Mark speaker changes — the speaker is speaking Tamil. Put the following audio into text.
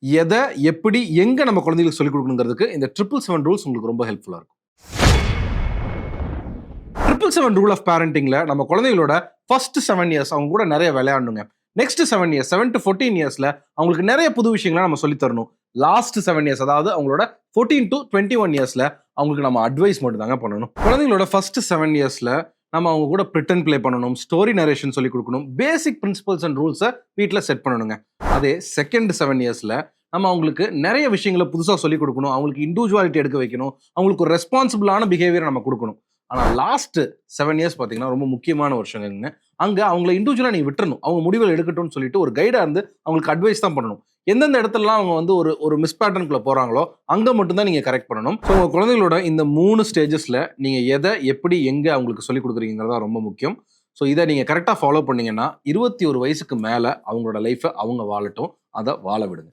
Speaker 1: எதை எப்படி எங்க நம்ம குழந்தைகளுக்கு சொல்லிக் கொடுக்கணுங்கிறதுக்கு இந்த 777 ரூல்ஸ் உங்களுக்கு ரொம்ப ஹெல்ப்ஃபுல்லா இருக்கும். 777 ரூல் ஆஃப் பேரண்டிங்ல நம்ம குழந்தைகளோட ஃபர்ஸ்ட் 7 இயர்ஸ் அவங்க கூட நிறைய விளையாடணுங்க. நெக்ஸ்ட் 7 இயர்ஸ் 7 to 14 இயர்ஸ்ல அவங்களுக்கு நிறைய புது விஷயங்களை நம்ம சொல்லி தரணும். லாஸ்ட் 7 இயர்ஸ் அதாவது அவங்களோட 14 to 21 இயர்ஸ்ல அவங்களுக்கு நம்ம அட்வைஸ் மட்டும் தாங்க பண்ணணும். குழந்தைகளோட ஃபர்ஸ்ட் 7 இயர்ஸ்ல நம்ம அவங்க கூட பிரிட்டன் ப்ளே பண்ணணும், ஸ்டோரி நரேஷன் சொல்லி கொடுக்கணும், பேசிக் பிரின்சிபல்ஸ் அண்ட் ரூல்ஸை வீட்டில் செட் பண்ணணுங்க. அதே செகண்ட் 7 இயர்ஸ்ல நம்ம அவங்களுக்கு நிறைய விஷயங்களை புதுசாக சொல்லிக் கொடுக்கணும், அவங்களுக்கு இண்டிவிஜுவாலிட்டி எடுக்க வைக்கணும், அவங்களுக்கு ஒரு ரெஸ்பான்சிபிளான பிஹேவியர் நம்ம கொடுக்கணும். ஆனால் லாஸ்ட் 7 இயர்ஸ் பார்த்தீங்கன்னா ரொம்ப முக்கியமான வருஷங்கங்க. அங்கே அவங்கள இண்டிவிஜுவலாக நீங்கள் விட்டுறணும், அவங்க முடிவுகள் எடுக்கட்டும்னு சொல்லிட்டு ஒரு கைடாக இருந்து அவங்களுக்கு அட்வைஸ் தான் பண்ணணும். எந்தெந்த இடத்துலலாம் அவங்க வந்து ஒரு மிஸ் பேட்டர்னுக்குள்ள போகிறாங்களோ அங்கே மட்டும்தான் நீங்கள் கரெக்ட் பண்ணணும். ஸோ உங்கள் குழந்தைகளோட இந்த 3 ஸ்டேஜஸில் நீங்கள் எதை எப்படி எங்கே அவங்களுக்கு சொல்லிக் கொடுக்குறீங்கிறதா ரொம்ப முக்கியம். ஸோ இதை நீங்கள் கரெக்டாக ஃபாலோ பண்ணீங்கன்னா 21 வயசுக்கு மேலே அவங்களோட லைஃப்பை அவங்க வாழட்டும், அதை வாழ விடுங்க.